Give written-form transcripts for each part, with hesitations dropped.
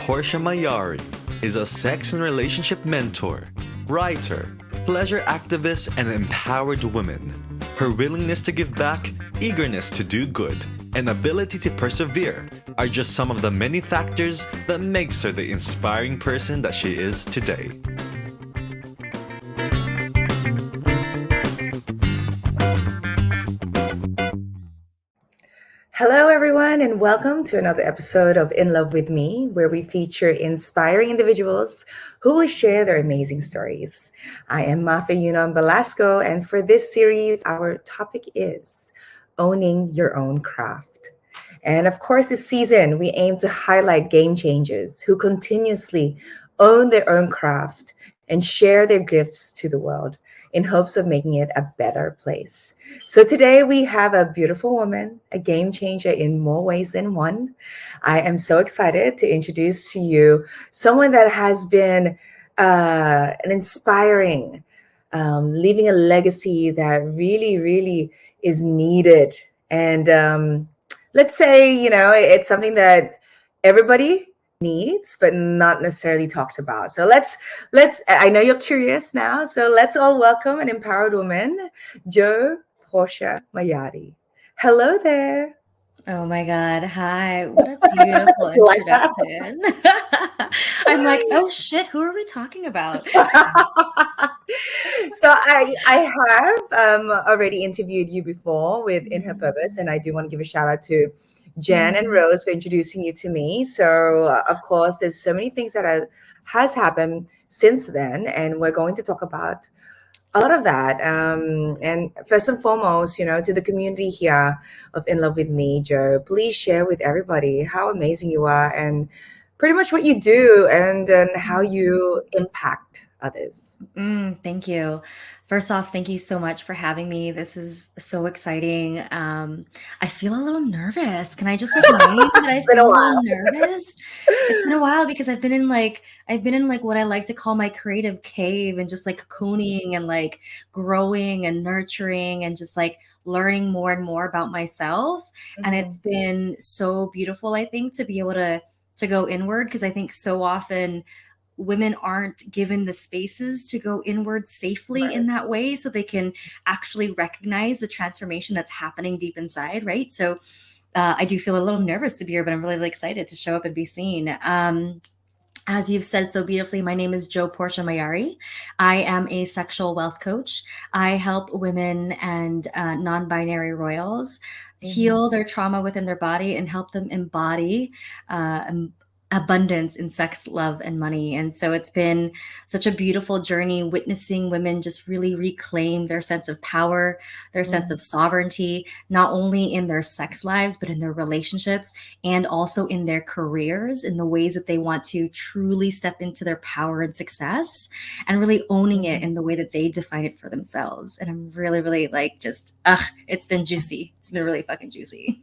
Portia Mayari is a sex and relationship mentor, writer, pleasure activist, and empowered woman. Her willingness to give back, eagerness to do good, and ability to persevere are just some of the many factors that makes her the inspiring person that she is today. Hello, everyone, and welcome to another episode of In Love with Me, where we feature inspiring individuals who will share their amazing stories. I am Mafe Yunon Velasco, and for this series, our topic is owning your own craft. And of course, this season, we aim to highlight game changers who continuously own their own craft and share their gifts to the world in hopes of making it a better place. So today we have a beautiful woman, a game changer in more ways than one. I am so excited to introduce to you someone that has been an inspiring, leaving a legacy that really is needed. And let's say, it's something that everybody needs but not necessarily talks about. So let's I know you're curious now, so let's all welcome an empowered woman, Jo Portia Mayari. Hello there. Oh my God. Hi. What a beautiful Like that. introduction. I'm like, oh shit, who are we talking about? So I have already interviewed you before with In Her Purpose, and I do want to give a shout out to Jen and Rose for introducing you to me. So of course, there's so many things that has happened since then, and we're going to talk about a lot of that. And first and foremost, to the community here of In Love with Me, Jo, please share with everybody how amazing you are and pretty much what you do and how you impact others. Thank you. First off, thank you so much for having me. This is so exciting. I feel a little nervous. Can I just name that I It's been a feel a while. little nervous? It's been a while because I've been in what I like to call my creative cave and just like cocooning and like growing and nurturing and just like learning more and more about myself. And it's been so beautiful, I think, to be able to go inward because I think so often women aren't given the spaces to go inward safely in that way so they can actually recognize the transformation that's happening deep inside, right? So I do feel a little nervous to be here, but I'm really excited to show up and be seen. As you've said so beautifully, my name is Jo Portia Mayari. I am a sexual wealth coach. I help women and non-binary royals heal their trauma within their body and help them embody abundance in sex, love, and money. And so it's been such a beautiful journey witnessing women just really reclaim their sense of power, their sense of sovereignty, not only in their sex lives, but in their relationships and also in their careers, in the ways that they want to truly step into their power and success and really owning it in the way that they define it for themselves. And I'm really like it's been juicy. It's been really fucking juicy.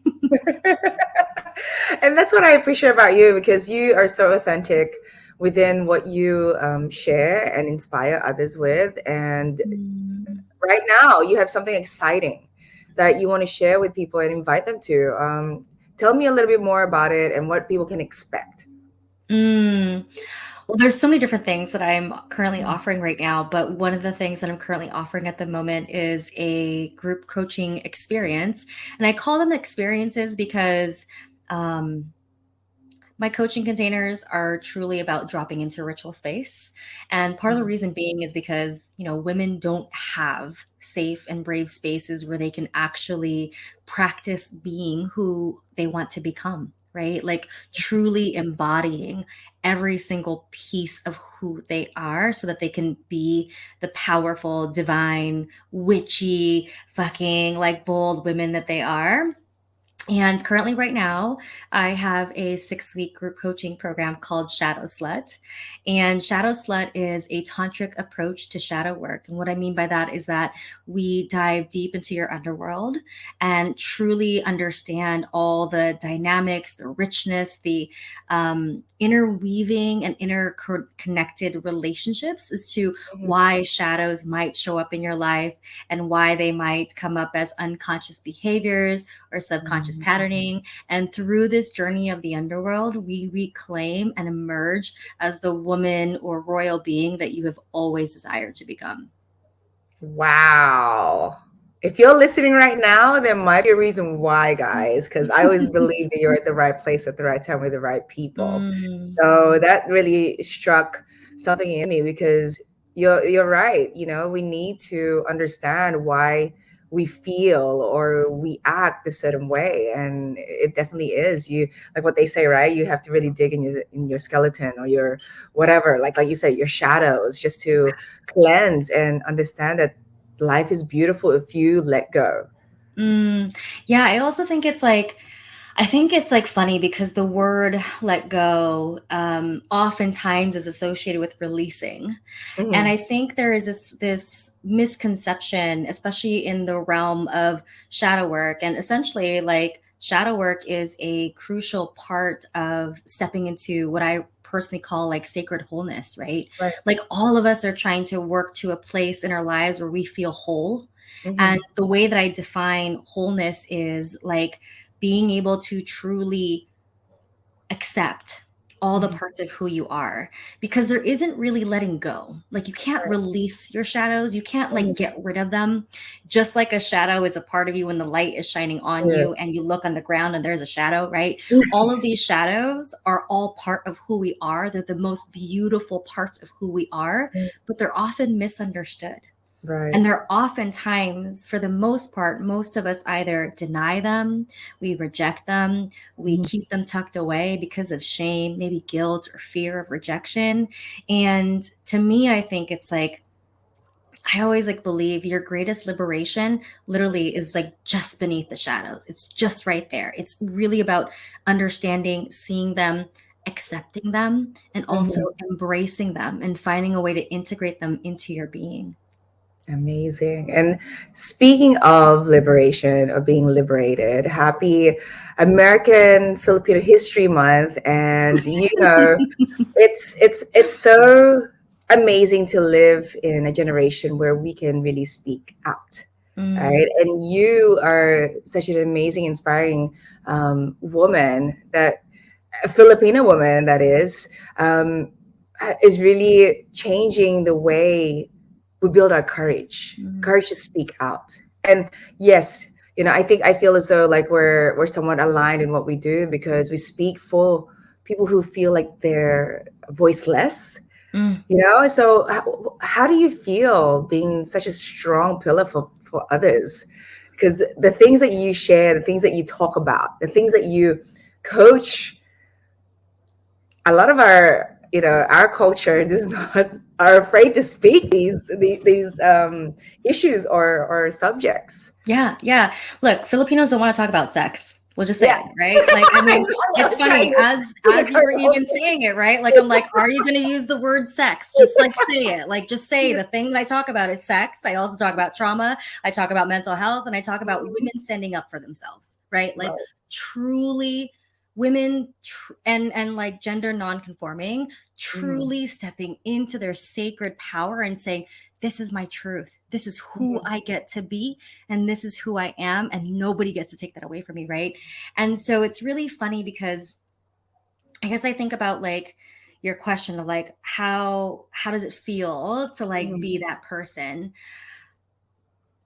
And that's what I appreciate about you, because you are so authentic within what you share and inspire others with. And right now, you have something exciting that you want to share with people and invite them to. Tell me a little bit more about it and what people can expect. Well, there's so many different things that I'm currently offering right now, but one of the things that I'm currently offering at the moment is a group coaching experience. And I call them experiences because my coaching containers are truly about dropping into ritual space. And part of the reason being is because, women don't have safe and brave spaces where they can actually practice being who they want to become, right? Like truly embodying every single piece of who they are so that they can be the powerful, divine, witchy, fucking like bold women that they are. And currently, right now, I have a 6-week group coaching program called Shadow Slut. And Shadow Slut is a tantric approach to shadow work. And what I mean by that is that we dive deep into your underworld and truly understand all the dynamics, the richness, the interweaving and interconnected relationships as to why shadows might show up in your life and why they might come up as unconscious behaviors or subconscious subconscious patterning. And through this journey of the underworld, we reclaim and emerge as the woman or royal being that you have always desired to become. Wow. If you're listening right now, there might be a reason why, guys, because I always believe that you're at the right place at the right time with the right people. Mm. So that really struck something in me because you're right. We need to understand why we feel or we act a certain way, and it definitely is you like what they say, right? You have to really dig in your skeleton or your whatever, like you said, your shadows, just to cleanse and understand that life is beautiful if you let go. Yeah, I think it's like funny because the word let go oftentimes is associated with releasing. And Mhm. I think there is this misconception, especially in the realm of shadow work. And essentially, like, shadow work is a crucial part of stepping into what I personally call like sacred wholeness, right? Right. Like, all of us are trying to work to a place in our lives where we feel whole. And Mhm. the way that I define wholeness is like being able to truly accept all the Mhm. parts of who you are, because there isn't really letting go. Like, you can't Right. release your shadows, you can't like Mhm. get rid of them. Just like a shadow is a part of you when the light is shining on you Yes. and you look on the ground and there's a shadow, right? All of these shadows are all part of who we are. They're the most beautiful parts of who we are, but they're often misunderstood. Right. And they're oftentimes, for the most part, most of us either deny them, we reject them, we Mhm. keep them tucked away because of shame, maybe guilt or fear of rejection. And to me, I think it's like, I always like believe your greatest liberation literally is like just beneath the shadows. It's just right there. It's really about understanding, seeing them, accepting them, and also Mhm. embracing them and finding a way to integrate them into your being. Amazing. And speaking of liberation, of being liberated, happy American Filipino History Month. And it's so amazing to live in a generation where we can really speak out. Mm. Right. And you are such an amazing, inspiring woman, that a Filipino woman that is really changing the way we build our Mm. courage to speak out. And yes, I feel as though like we're somewhat aligned in what we do because we speak for people who feel like they're voiceless. Mm. So how do you feel being such a strong pillar for others? Because the things that you share, the things that you talk about, the things that you coach, a lot of our culture does not are afraid to speak these issues or subjects. Yeah, yeah. Look, Filipinos don't want to talk about sex. We'll just say Yeah. it, right? Like, I mean, it's I'm trying funny to as you were even saying it, right? Like, I'm like, are you going to use the word sex? Just like say it. Like, just say the thing that I talk about is sex. I also talk about trauma. I talk about mental health, and I talk about women standing up for themselves, right? Like, Right. truly women and like gender non-conforming, Mhm. truly stepping into their sacred power and saying, this is my truth. This is who Mhm. I get to be, and this is who I am, and nobody gets to take that away from me, right? And so it's really funny because I guess I think about like your question of like how does it feel to like Mhm. be that person?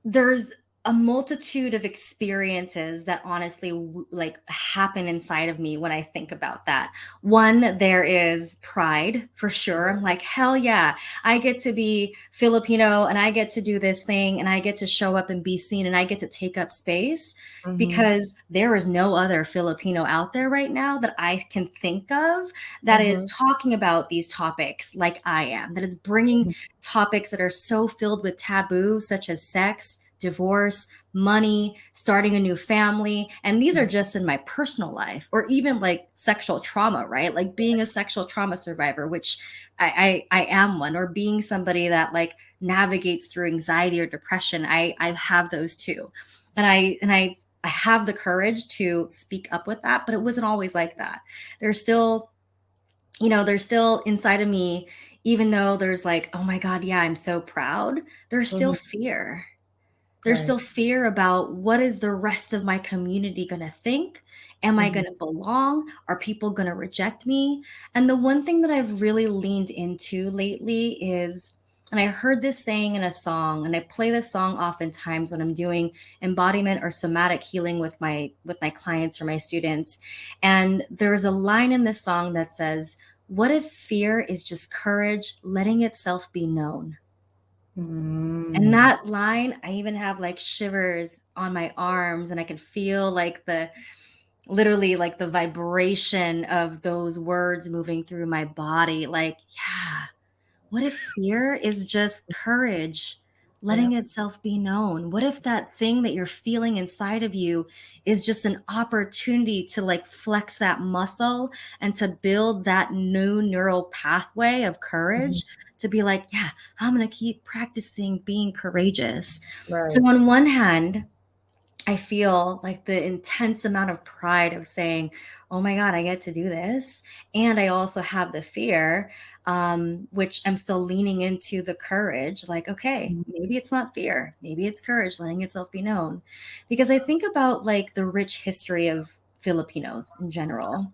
There's a multitude of experiences that honestly like happen inside of me when I think about that. One, there is pride for sure. I'm like, hell yeah, I get to be Filipino and I get to do this thing and I get to show up and be seen and I get to take up space, Mhm. because there is no other Filipino out there right now that I can think of that is Mhm. talking about these topics like I am, that is bringing topics that are so filled with taboo, such as sex, divorce, money, starting a new family. And these are just in my personal life, or even like sexual trauma, right? Like being a sexual trauma survivor, which I am one, or being somebody that like navigates through anxiety or depression. I have those too. And I have the courage to speak up with that, but it wasn't always like that. There's still, there's still inside of me, even though there's like, oh my God, yeah, I'm so proud, there's still Mhm. fear. There's Right. still fear about what is the rest of my community going to think? Am I Mhm. going to belong? Are people going to reject me? And the one thing that I've really leaned into lately is, and I heard this saying in a song, and I play this song oftentimes when I'm doing embodiment or somatic healing with my clients or my students. And there's a line in this song that says, "What if fear is just courage letting itself be known?" And Mm. that line, I even have like shivers on my arms, and I can feel like the literally like the vibration of those words moving through my body. Like, yeah, what if fear is just courage Yeah. letting itself be known? What if that thing that you're feeling inside of you is just an opportunity to like flex that muscle and to build that new neural pathway of Mhm. courage to be like, yeah, I'm going to keep practicing being courageous. So, Right. on one hand, I feel like the intense amount of pride of saying, "Oh my God, I get to do this." And I also have the fear, which I'm still leaning into the courage. Like, okay, Mhm. maybe it's not fear, maybe it's courage, letting itself be known. Because I think about like the rich history of Filipinos in general.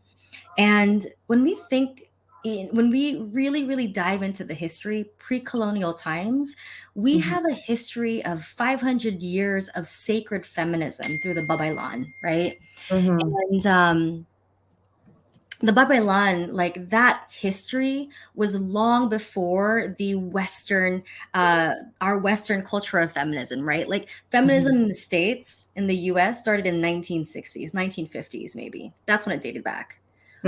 And when we really, really dive into the history, pre-colonial times, we Mhm. have a history of 500 years of sacred feminism through the Babaylan, right? Mhm. And the Babaylan, like that history was long before the Western, our Western culture of feminism, right? Like Mhm. feminism in the States, in the US, started in 1960s, 1950s, maybe. That's when it dated back.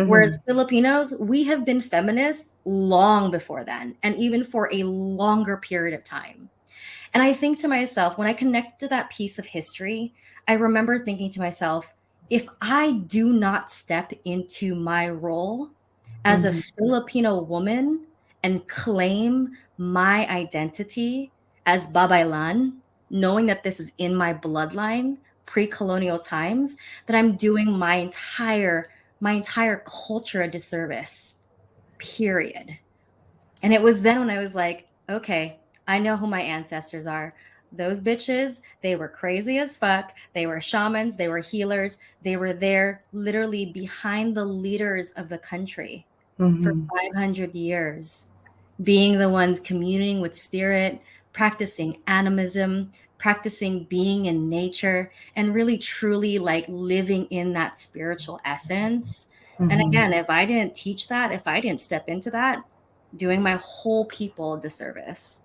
Whereas Mhm. Filipinos, we have been feminists long before then, and even for a longer period of time. And I think to myself, when I connect to that piece of history, I remember thinking to myself, if I do not step into my role as a Mhm. Filipino woman and claim my identity as Babaylan, knowing that this is in my bloodline, pre-colonial times, that I'm doing my entire culture a disservice. Period. And it was then when I was like, okay, I know who my ancestors are. Those bitches, they were crazy as fuck. They were shamans, they were healers. They were there literally behind the leaders of the country for Mhm. 500 years, being the ones communing with spirit, practicing animism, practicing being in nature, and really truly like living in that spiritual essence. And Mhm. again, if I didn't teach that, if I didn't step into that, doing my whole people a disservice.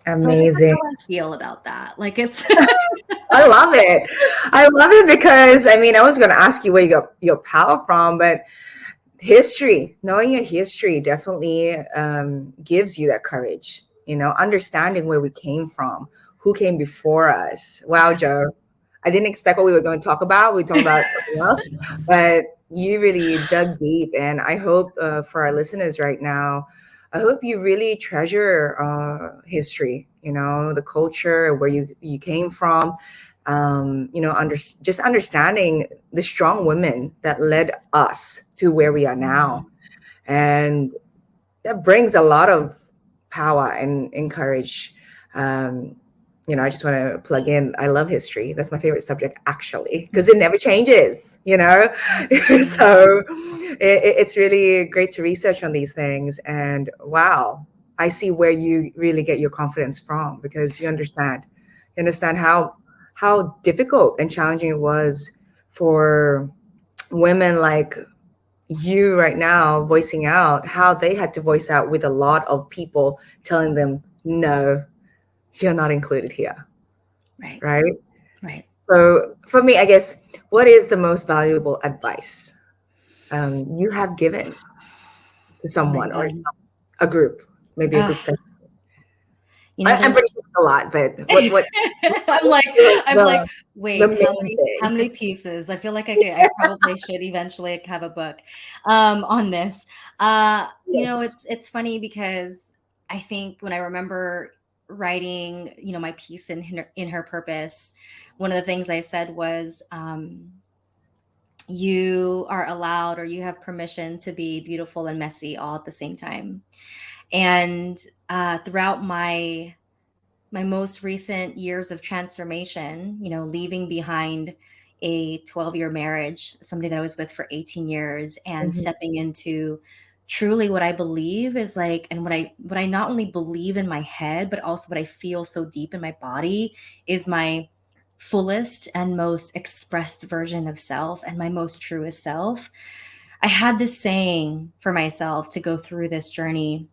So I guess that's Amazing. how I feel about that. Like it's I love it. I love it because I mean I was going to ask you where you got your power from, but history, knowing your history definitely gives you that courage. You know, understanding where we came from, who came before us. Wow, yeah. Joe, I didn't expect what we were going to talk about. We talked about something else, but you really dug deep, and I hope for our listeners right now, I hope you really treasure history. You know, the culture, where you came from. You know, just understanding the strong women that led us to where we are now, Mhm. and that brings a lot of power and courage. Um, you know, I just want to plug in. I love history. That's my favorite subject, actually, because it never changes. You know, Absolutely. so it's really great to research on these things. And wow, I see where you really get your confidence from because you understand how difficult and challenging it was for women like you right now voicing out how they had to voice out with a lot of people telling them no, you're not included here, Right. right? Right. So for me, I guess, what is the most valuable advice you have given to Oh my someone or God. a group, maybe a group Uh, setting? I'm pretty there's sure it's a lot, but what I'm would like you say I'm like, the wait, main how thing? many pieces? I feel like I probably should eventually like, have a book on this. Yes. It's funny because I think when I remember writing, my piece in her purpose, one of the things I said was you are allowed or you have permission to be beautiful and messy all at the same time. And throughout my my most recent years of transformation, leaving behind a 12-year marriage, somebody that I was with for 18 years, and Mhm. stepping into truly what I believe is like, and what I not only believe in my head, but also what I feel so deep in my body is my fullest and most expressed version of self and my most truest self. I had this saying for myself to go through this journey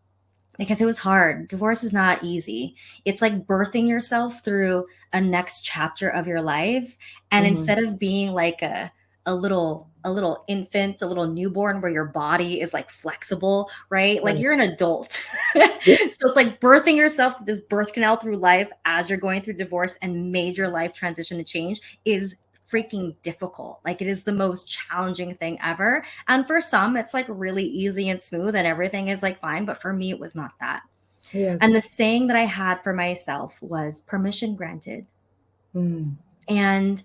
because it was hard. Divorce is not easy. It's like birthing yourself through a next chapter of your life. And Mhm. instead of being like a little infant, a little newborn where your body is like flexible, right? Like Right. you're an adult. Yeah. So it's like birthing yourself through this birth canal through life as you're going through divorce and major life transition and change is freaking difficult. Like it is the most challenging thing ever. And for some, it's like really easy and smooth and everything is like fine. But for me, it was not that. And the Yes. saying that I had for myself was permission granted. Mm. And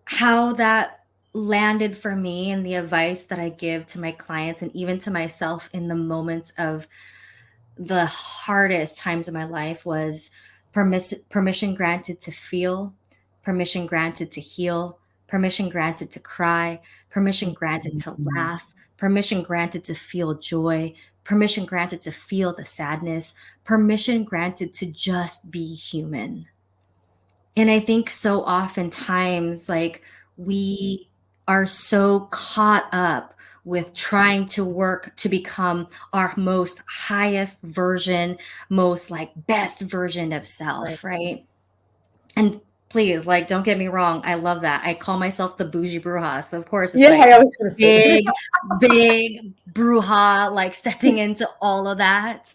how that landed for me and the advice that I give to my clients and even to myself in the moments of the hardest times of my life was permission granted to feel, permission granted to heal, permission granted to cry, permission granted to Mhm. laugh, permission granted to feel joy, permission granted to feel the sadness, permission granted to just be human. And I think so oftentimes, like, we are so caught up with trying to work to become our most highest version, most like best version of Right. self, right? And please, like, don't get me wrong, I love that. I call myself the bougie bruja. So of course it's Yeah, like I was gonna say that. big, big bruja, like stepping into all of that.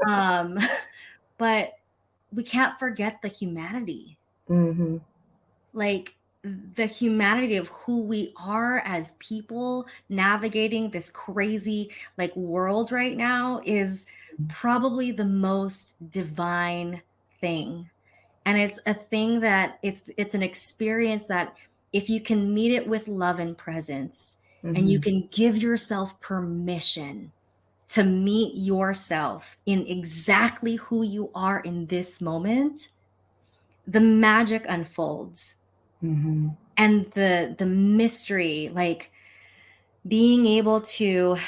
Um, but we can't forget the humanity, Mhm. like the humanity of who we are as people navigating this crazy like world right now is probably the most divine thing. And it's a thing that it's an experience that if you can meet it with love and presence, and you Mhm. can give yourself permission to meet yourself in exactly who you are in this moment, the magic unfolds. Mhm. And the mystery, like being able to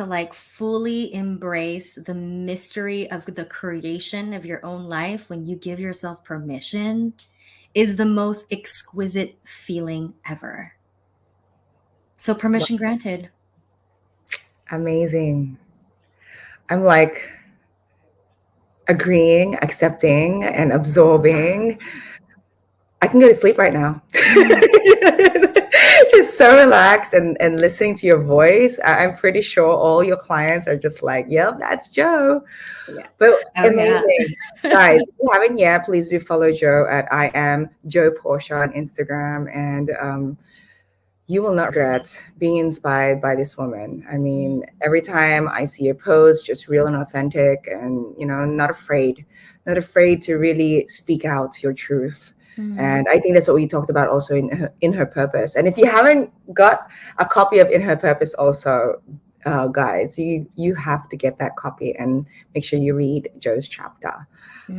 like fully embrace the mystery of the creation of your own life when you give yourself permission is the most exquisite feeling ever. So Wow, permission granted. amazing. I'm like agreeing, accepting, and absorbing. I can go to sleep right now. Mm, Just so relaxed and listening to your voice. I'm pretty sure all your clients are just like, yep, that's Joe. yeah. But Oh yeah. amazing. Guys, if you haven't yet, please do follow Joe at I am Joe Portia on Instagram. And you will not regret being inspired by this woman. I mean, every time I see a post, just real and authentic and, not afraid to really speak out your truth. Mhm. And I think that's what we talked about also in her purpose. And if you haven't got a copy of In Her Purpose also, guys, you have to get that copy and make sure you read Joe's chapter.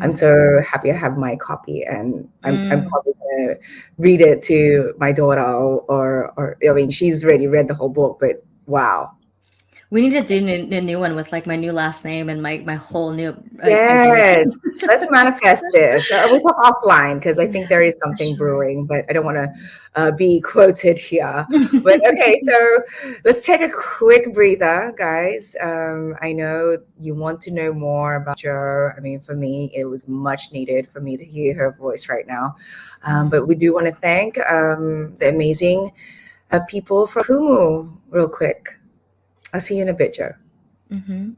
I'm Mm. so happy I have my copy, and I'm Mm. probably gonna read it to my daughter, or I mean, she's already read the whole book, but wow. We need to do a new one with like my new last name and my whole new identity. Yes, let's manifest this. We'll talk offline because I think Yeah, there is for something sure. brewing, but I don't want to be quoted here. But okay, so let's take a quick breather, guys. I know you want to know more about Joe. I mean, for me, it was much needed for me to hear her voice right now. But we do want to thank the amazing people from Kumu real quick. I'll see you in a bit, Joe. Mhm.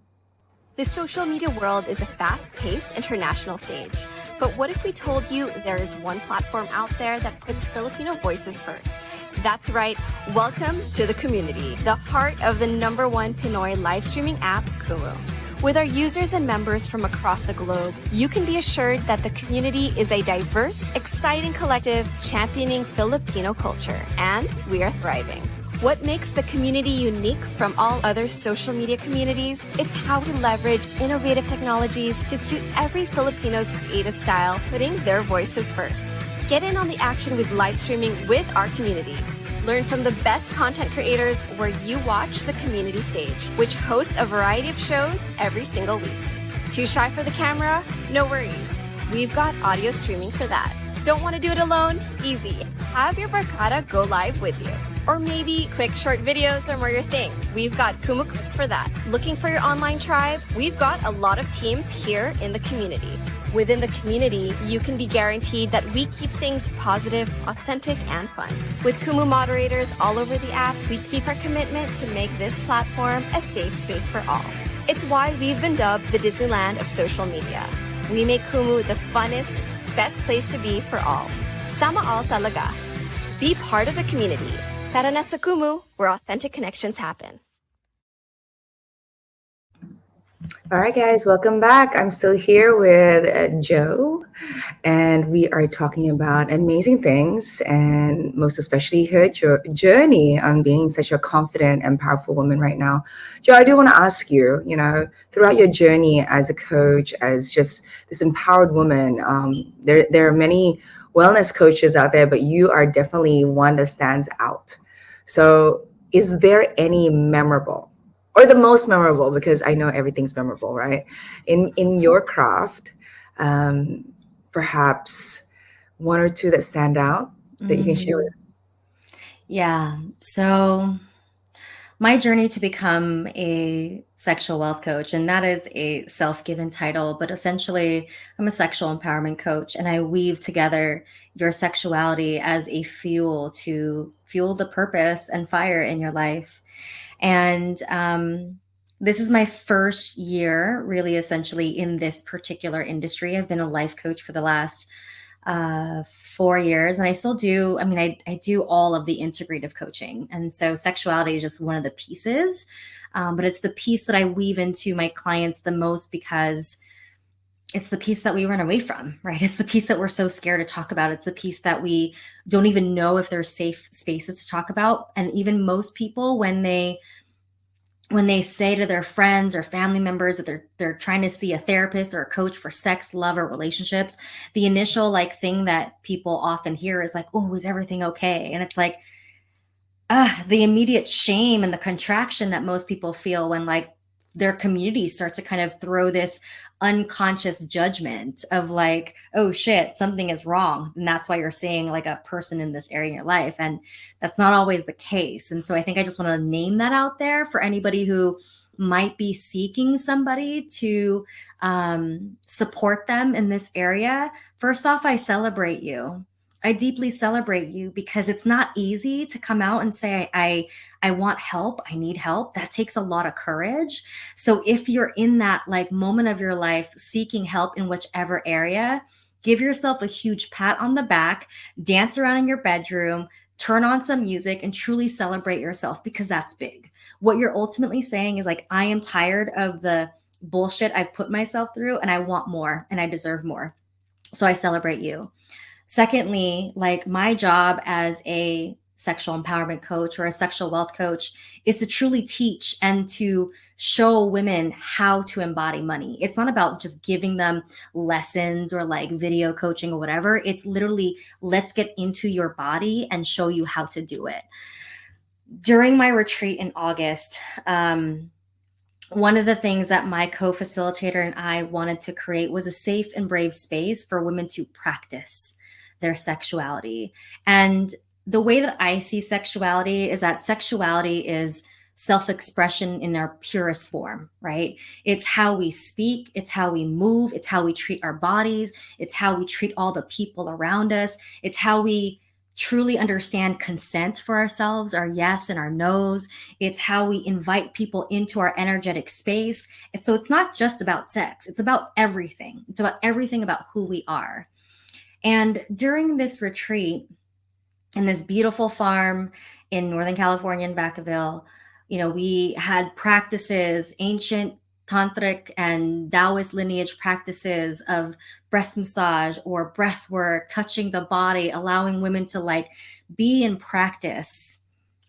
The social media world is a fast-paced international stage. But what if we told you there is one platform out there that puts Filipino voices first? That's right. Welcome to the community, the heart of the #1 Pinoy live streaming app, Kumu. With our users and members from across the globe, you can be assured that the community is a diverse, exciting collective championing Filipino culture, and we are thriving. What makes the community unique from all other social media communities? It's how we leverage innovative technologies to suit every Filipino's creative style, putting their voices first. Get in on the action with live streaming with our community. Learn from the best content creators where you watch the community stage, which hosts a variety of shows every single week. Too shy for the camera? No worries. We've got audio streaming for that. Don't want to do it alone? Easy. Have your barkada go live with you. Or maybe quick short videos are more your thing. We've got Kumu Clips for that. Looking for your online tribe? We've got a lot of teams here in the community. Within the community, you can be guaranteed that we keep things positive, authentic, and fun. With Kumu moderators all over the app, we keep our commitment to make this platform a safe space for all. It's why we've been dubbed the Disneyland of social media. We make Kumu the funnest, best place to be for all. Sama all talaga. Be part of the community. Tara na sa Kumu, where authentic connections happen. All right, guys, welcome back. I'm still here with Joe, and we are talking about amazing things, and most especially her journey on being such a confident and powerful woman right now. Joe, I do want to ask you, throughout your journey as a coach, as just this empowered woman, there are many wellness coaches out there, but you are definitely one that stands out. So is there any memorable or the most memorable, because I know everything's memorable, right? In your craft, perhaps one or two that stand out that you can share with us? Yeah. So my journey to become a sexual wealth coach, and that is a self-given title, but essentially I'm a sexual empowerment coach, and I weave together your sexuality as a fuel to fuel the purpose and fire in your life. And this is my first year, really, essentially, in this particular industry. I've been a life coach for the last 4 years, and I still do. I mean, I do all of the integrative coaching. And so sexuality is just one of the pieces, but it's the piece that I weave into my clients the most because it's the piece that we run away from, right? It's the piece that we're so scared to talk about. It's the piece that we don't even know if there's safe spaces to talk about. And even most people, when they say to their friends or family members that they're trying to see a therapist or a coach for sex, love, or relationships, the initial thing that people often hear is like, "Oh, is everything okay?" And it's like, the immediate shame and the contraction that most people feel when their community starts to kind of throw this unconscious judgment of "Oh shit, something is wrong." And that's why you're seeing a person in this area in your life. And that's not always the case. And so I think I just want to name that out there for anybody who might be seeking somebody to support them in this area. First off, I celebrate you. I deeply celebrate you because it's not easy to come out and say, I want help. I need help. That takes a lot of courage. So if you're in that moment of your life seeking help in whichever area, give yourself a huge pat on the back, dance around in your bedroom, turn on some music, and truly celebrate yourself, because that's big. What you're ultimately saying is I am tired of the bullshit I've put myself through, and I want more, and I deserve more. So I celebrate you. Secondly, my job as a sexual empowerment coach or a sexual wealth coach is to truly teach and to show women how to embody money. It's not about just giving them lessons or video coaching or whatever. It's literally, let's get into your body and show you how to do it. During my retreat in August, one of the things that my co-facilitator and I wanted to create was a safe and brave space for women to practice their sexuality. And the way that I see sexuality is that sexuality is self-expression in our purest form, right? It's how we speak, it's how we move, it's how we treat our bodies, it's how we treat all the people around us, it's how we truly understand consent for ourselves, our yes and our no's. It's how we invite people into our energetic space. And so it's not just about sex, it's about everything. It's about everything about who we are. And during this retreat in this beautiful farm in Northern California in Vacaville, we had practices, ancient tantric and Taoist lineage practices of breast massage or breath work, touching the body, allowing women to be in practice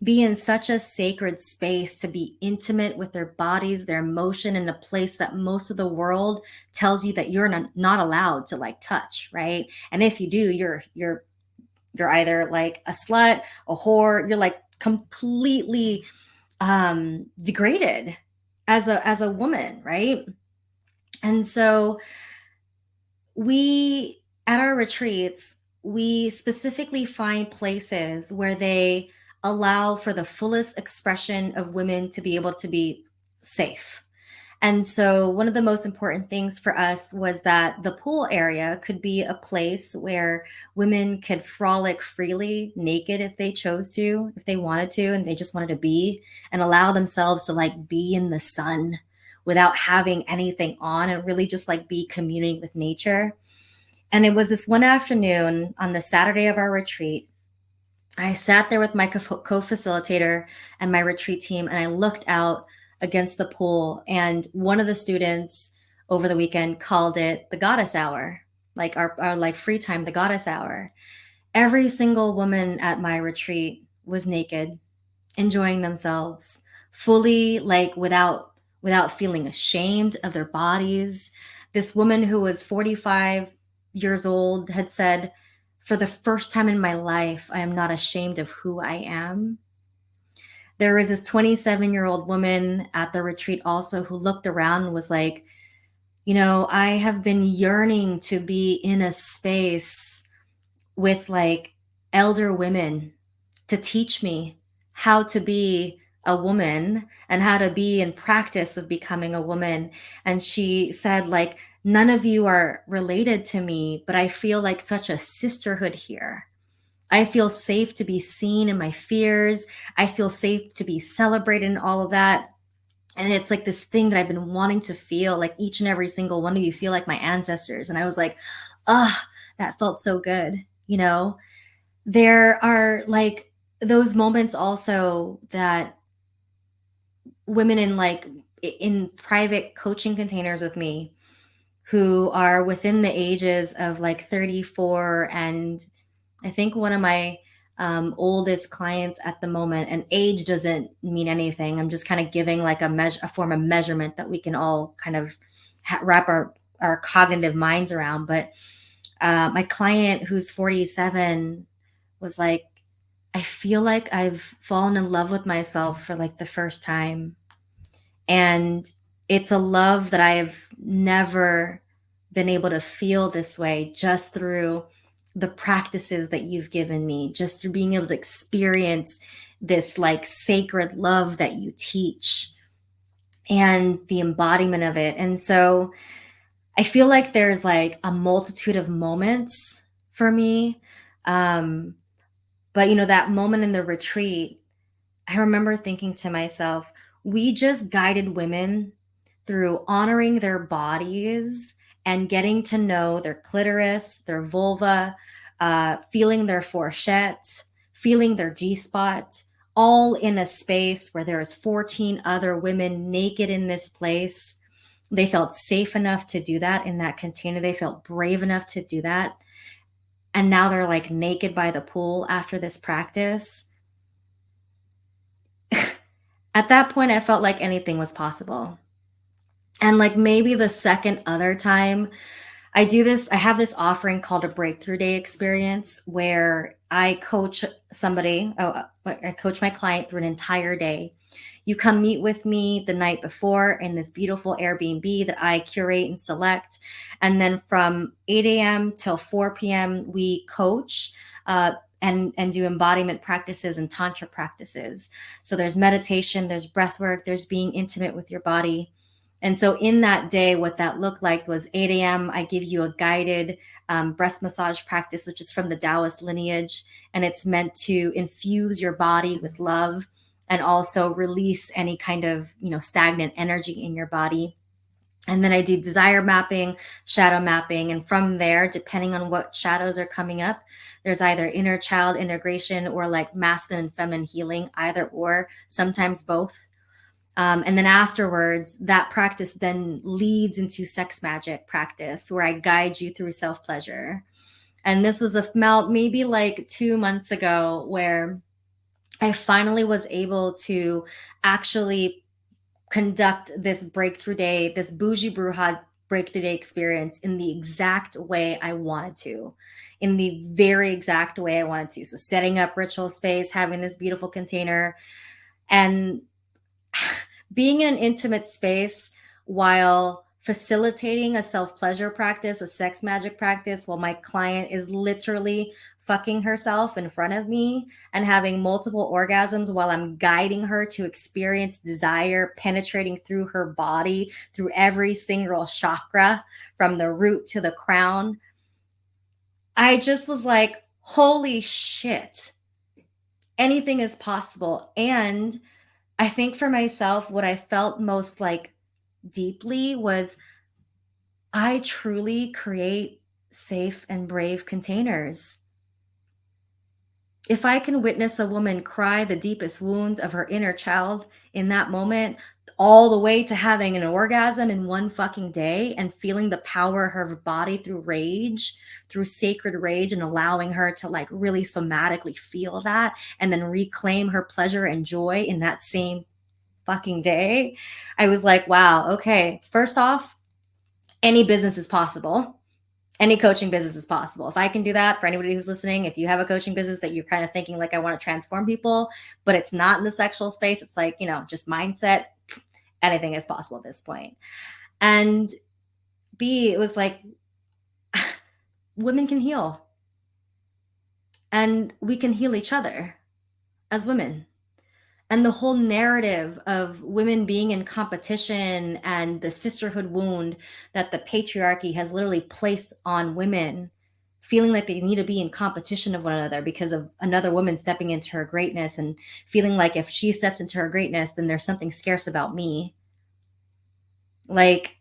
be in such a sacred space to be intimate with their bodies, their emotion, in a place that most of the world tells you that you're not allowed to like touch, right? And if you do, you're either like a slut, a whore, you're like completely degraded as a woman, right? And so we, at our retreats, we specifically find places where they allow for the fullest expression of women to be able to be safe. And so one of the most important things for us was that the pool area could be a place where women could frolic freely naked if they chose to, if they wanted to, and they just wanted to be, and allow themselves to like be in the sun without having anything on, and really just like be communing with nature. And it was this one afternoon on the Saturday of our retreat. I sat there with my co-facilitator and my retreat team, and I looked out against the pool, and one of the students over the weekend called it the goddess hour, like our like free time, the goddess hour. Every single woman at my retreat was naked, enjoying themselves fully, like without feeling ashamed of their bodies. This woman who was 45 years old had said, "For the first time in my life, I am not ashamed of who I am." There was this 27-year-old woman at the retreat also who looked around and was like, I have been yearning to be in a space with like elder women to teach me how to be a woman and how to be in practice of becoming a woman. And she said, like, none of you are related to me, but I feel like such a sisterhood here. I feel safe to be seen in my fears. I feel safe to be celebrated in all of that. And it's like this thing that I've been wanting to feel, like each and every single one of you feel like my ancestors. And I was like, that felt so good. There are like those moments also that women in private coaching containers with me who are within the ages of like 34, and I think one of my oldest clients at the moment, and age doesn't mean anything. I'm just kind of giving like a form of measurement that we can all kind of wrap our cognitive minds around. But my client who's 47 was like, I feel like I've fallen in love with myself for like the first time. And it's a love that I've never been able to feel this way, just through the practices that you've given me, just through being able to experience this like sacred love that you teach and the embodiment of it. And so I feel like there's like a multitude of moments for me. But that moment in the retreat, I remember thinking to myself, we just guided women through honoring their bodies and getting to know their clitoris, their vulva, feeling their fourchette, feeling their G-spot, all in a space where there's 14 other women naked in this place. They felt safe enough to do that in that container. They felt brave enough to do that. And now they're like naked by the pool after this practice. At that point, I felt like anything was possible. And like maybe the second other time I have this offering called a Breakthrough Day experience, where I coach I coach my client through an entire day. You come meet with me the night before in this beautiful Airbnb that I curate and select. And then from 8 a.m. till 4 p.m., we coach and do embodiment practices and tantra practices. So there's meditation, there's breath work, there's being intimate with your body. And so in that day, what that looked like was 8 a.m. I give you a guided breast massage practice, which is from the Taoist lineage. And it's meant to infuse your body with love and also release any kind of, stagnant energy in your body. And then I do desire mapping, shadow mapping. And from there, depending on what shadows are coming up, there's either inner child integration or like masculine and feminine healing, either or, sometimes both. And then afterwards, that practice then leads into sex magic practice, where I guide you through self-pleasure. And this was maybe like 2 months ago, where I finally was able to actually conduct this breakthrough day, this bougie bruja breakthrough day experience in the exact way I wanted to, in the very exact way I wanted to. So setting up ritual space, having this beautiful container, and being in an intimate space while facilitating a self-pleasure practice, a sex magic practice, while my client is literally fucking herself in front of me and having multiple orgasms while I'm guiding her to experience desire penetrating through her body, through every single chakra, from the root to the crown. I just was like, holy shit, anything is possible. And I think for myself, what I felt most like deeply was I truly create safe and brave containers. If I can witness a woman cry the deepest wounds of her inner child in that moment, all the way to having an orgasm in one fucking day and feeling the power of her body through rage, through sacred rage, and allowing her to like really somatically feel that and then reclaim her pleasure and joy in that same fucking day, I was like, wow, okay, first off, any business is possible. Any coaching business is possible. If I can do that, for anybody who's listening, if you have a coaching business that you're kind of thinking like, I want to transform people, but it's not in the sexual space, it's like, just mindset, anything is possible at this point. And B, it was like, women can heal. And we can heal each other as women. And the whole narrative of women being in competition and the sisterhood wound that the patriarchy has literally placed on women, feeling like they need to be in competition of one another because of another woman stepping into her greatness, and feeling like if she steps into her greatness, then there's something scarce about me. Like,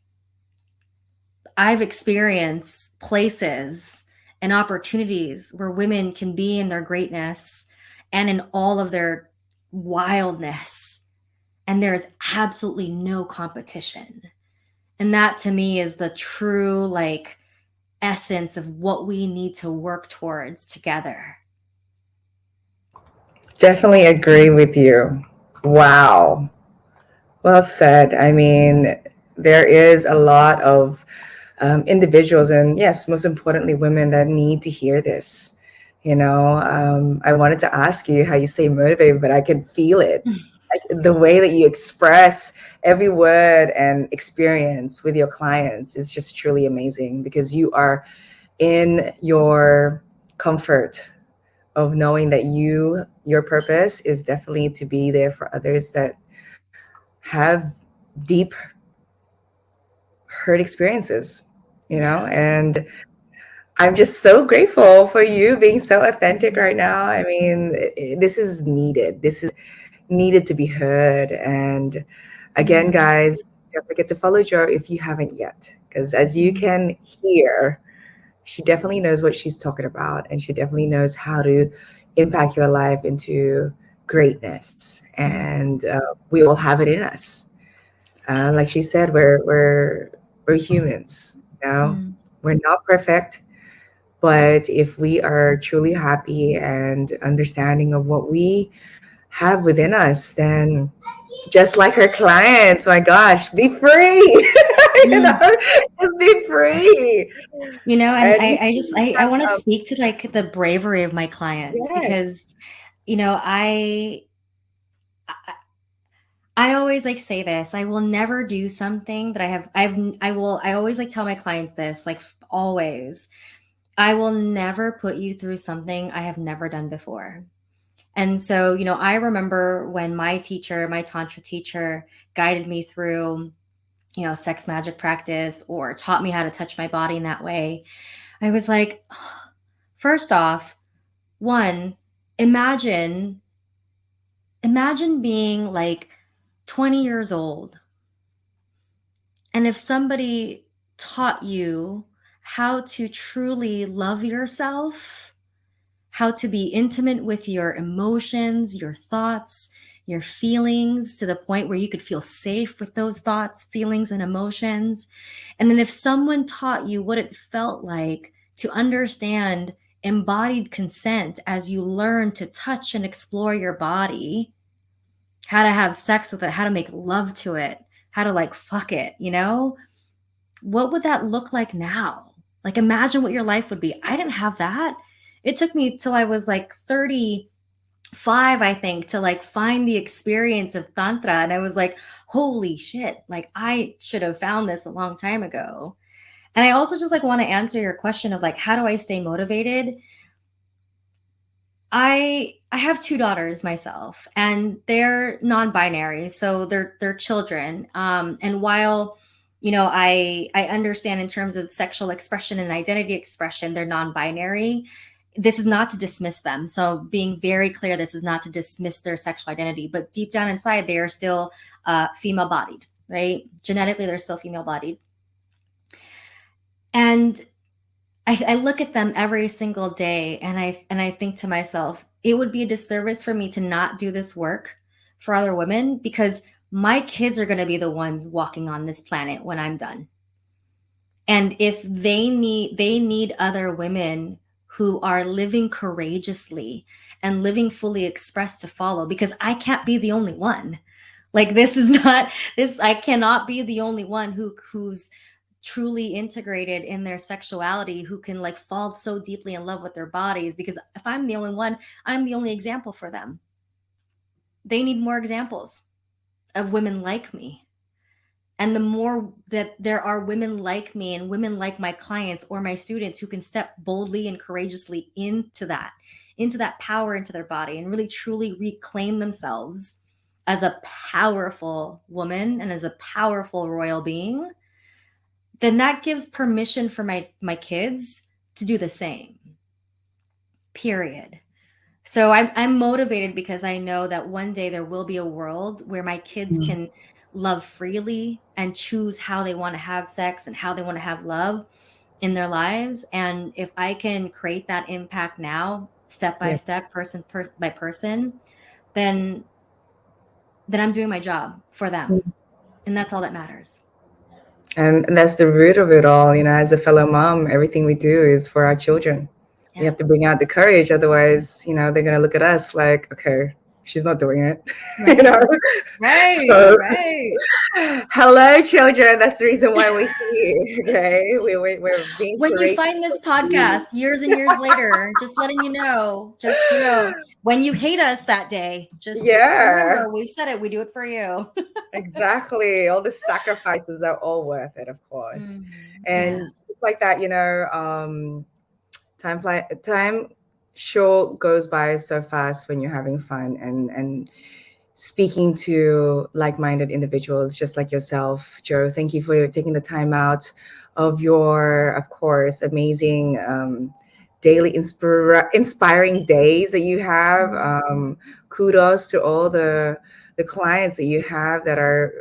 I've experienced places and opportunities where women can be in their greatness and in all of their wildness, and there is absolutely no competition. And that to me is the true like essence of what we need to work towards together. Definitely agree with you. Wow. Well said. I mean, there is a lot of individuals, and yes, most importantly, women that need to hear this. I wanted to ask you how you stay motivated, but I could feel it. Like, the way that you express every word and experience with your clients is just truly amazing, because you are in your comfort of knowing that your purpose is definitely to be there for others that have deep hurt experiences, and I'm just so grateful for you being so authentic right now. I mean, this is needed. This is needed to be heard. And again, guys, don't forget to follow Jo if you haven't yet, because as you can hear, she definitely knows what she's talking about, and she definitely knows how to impact your life into greatness. And we all have it in us. Like she said, we're humans. We're not perfect. But if we are truly happy and understanding of what we have within us, then just like her clients, my gosh, be free. Just be free. And And I want to speak to like the bravery of my clients, yes. because I always like say this, I will never do something that I always like tell my clients this, like always, I will never put you through something I have never done before. And so, I remember when my Tantra teacher guided me through, sex magic practice, or taught me how to touch my body in that way. I was like, first off, one, imagine being like 20 years old. And if somebody taught you how to truly love yourself, how to be intimate with your emotions, your thoughts, your feelings, to the point where you could feel safe with those thoughts, feelings, and emotions. And then if someone taught you what it felt like to understand embodied consent as you learn to touch and explore your body, how to have sex with it, how to make love to it, how to like fuck it, you know? What would that look like now? Like imagine what your life would be. I didn't have that. It took me till I was like 35, I think, to like find the experience of Tantra. And I was like, holy shit, like I should have found this a long time ago. And I also just like want to answer your question of like, how do I stay motivated? I have two daughters myself, and they're non-binary, so they're children. And while I understand in terms of sexual expression and identity expression, they're non-binary. This is not to dismiss them. So being very clear, this is not to dismiss their sexual identity, but deep down inside, they are still female-bodied, right? Genetically, they're still female-bodied. And I look at them every single day and I think to myself, it would be a disservice for me to not do this work for other women, because my kids are going to be the ones walking on this planet when I'm done. And if they need other women who are living courageously and living fully expressed to follow, because I can't be the only one. Like I cannot be the only one who's truly integrated in their sexuality, who can like fall so deeply in love with their bodies, because if I'm the only one, I'm the only example for them. They need more examples of women like me. And the more that there are women like me and women like my clients or my students who can step boldly and courageously into that power, into their body, and really truly reclaim themselves as a powerful woman and as a powerful royal being, then that gives permission for my kids to do the same. Period. So I'm motivated because I know that one day there will be a world where my kids can love freely and choose how they want to have sex and how they want to have love in their lives. And if I can create that impact now, step by step, person by person, then I'm doing my job for them. And that's all that matters. And that's the root of it all. As a fellow mom, everything we do is for our children. We have to bring out the courage. Otherwise, they're going to look at us like, okay, she's not doing it. Right. Right. Hello, children. That's the reason why we're here. Okay. We're being when courageous. You find this podcast years and years later, just letting you know, when you hate us that day, just remember, we've said it, we do it for you. Exactly. All the sacrifices are all worth it, of course. And just like that, time sure goes by so fast when you're having fun and speaking to like-minded individuals just like yourself. Joe, thank you for taking the time out of your, of course, amazing daily inspiring days that you have. Kudos to all the clients that you have that are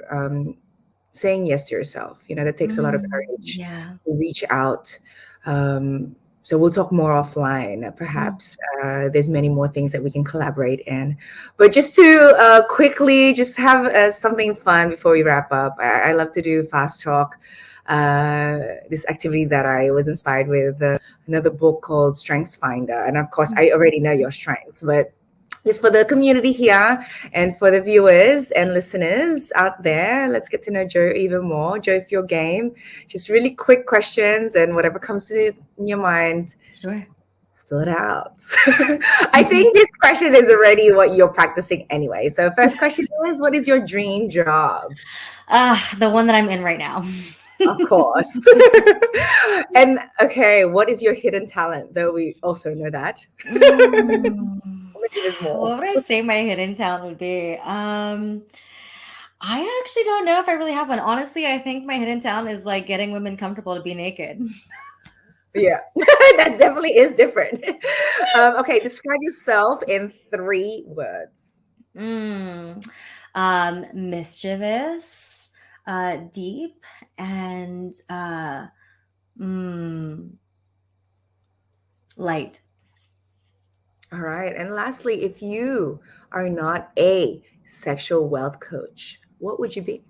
saying yes to yourself. That takes a lot of courage to reach out. So we'll talk more offline. Perhaps there's many more things that we can collaborate in. But just to quickly just have something fun before we wrap up. I love to do fast talk. This activity that I was inspired with another book called Strengths Finder. And of course, I already know your strengths, but just for the community here and for the viewers and listeners out there, let's get to know Joe even more. Joe, if you're game, just really quick questions and whatever comes to your mind, spill it out. I think this question is already what you're practicing anyway. So first question is, what is your dream job? The one that I'm in right now. Of course. And okay, what is your hidden talent? Though we also know that. What would I say my hidden talent would be? I actually don't know if I really have one. Honestly, I think my hidden talent is like getting women comfortable to be naked. Yeah, that definitely is different. Okay, describe yourself in 3 words. Mischievous, deep, and light. All right. And lastly, if you are not a sexual wealth coach, what would you be?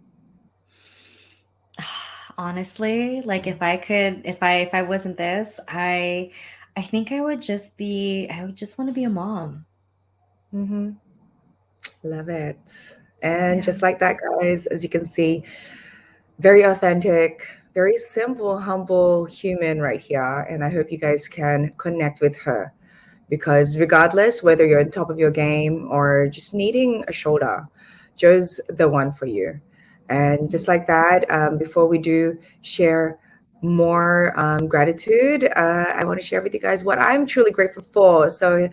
Honestly, like if I wasn't this, I I think I would just want to be a mom. Mm-hmm. Love it. And Yeah. just like that, guys, as you can see, very authentic, very simple, humble human right here. And I hope you guys can connect with her because regardless whether you're on top of your game or just needing a shoulder, Joe's the one for you. And just like that, before we do share more gratitude, I want to share with you guys what I'm truly grateful for. So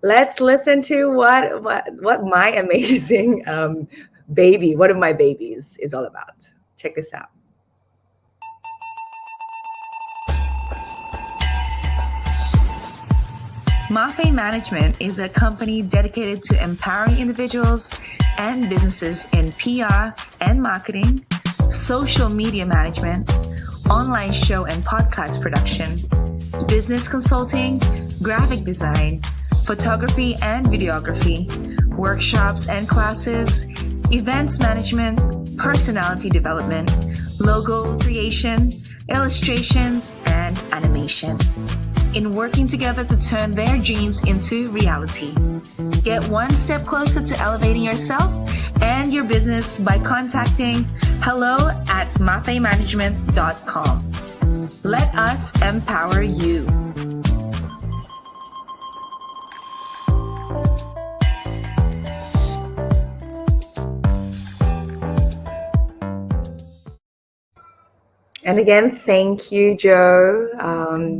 let's listen to what my amazing baby, one of my babies, is all about. Check this out. Mafe Management is a company dedicated to empowering individuals and businesses in PR and marketing, social media management, online show and podcast production, business consulting, graphic design, photography and videography, workshops and classes, events management, personality development, logo creation, illustrations, and animation. In working together to turn their dreams into reality. Get one step closer to elevating yourself and your business by contacting hello@mafemanagement.com. Let us empower you. And again, thank you, Joe.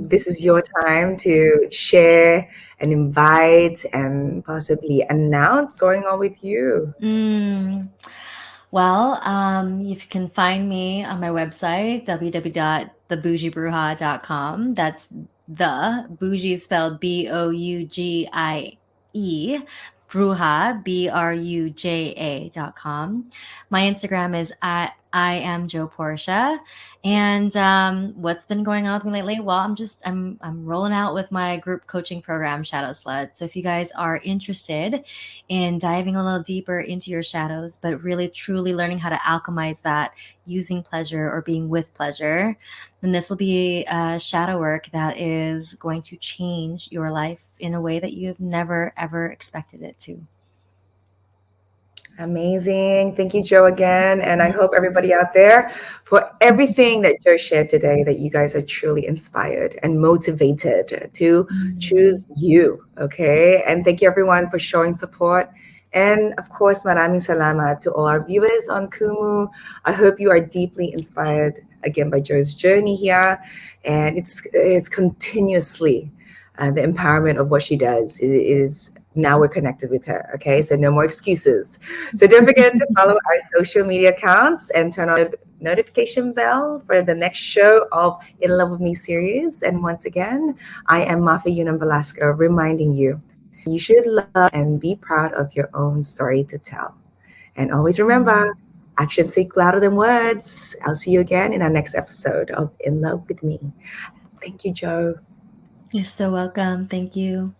This is your time to share and invite and possibly announce what's going on with you. Well, you can find me on my website, www.thebougiebruja.com. That's the bougie spelled Bougie, Bruja, BRUJA.com. My Instagram is at I am Joe Portia. And what's been going on with me lately? Well, I'm rolling out with my group coaching program, Shadow Slut. So if you guys are interested in diving a little deeper into your shadows, but really truly learning how to alchemize that using pleasure or being with pleasure, then this will be shadow work that is going to change your life in a way that you have never, ever expected it to. Amazing. Thank you, Joe, again. And I hope everybody out there, for everything that Joe shared today, that you guys are truly inspired and motivated to choose you. Okay. And thank you, everyone, for showing support. And of course, maraming salamat to all our viewers on Kumu. I hope you are deeply inspired again by Joe's journey here. And it's continuously the empowerment of what she does is now we're connected with her. Okay, so no more excuses. So don't forget to follow our social media accounts and turn on the notification bell for the next show of In Love With Me series. And once again, I am Mafe Yunam Velasco, reminding you should love and be proud of your own story to tell. And always remember, actions speak louder than words. I'll see you again in our next episode of In Love With Me. Thank you, Joe. You're so welcome. Thank you.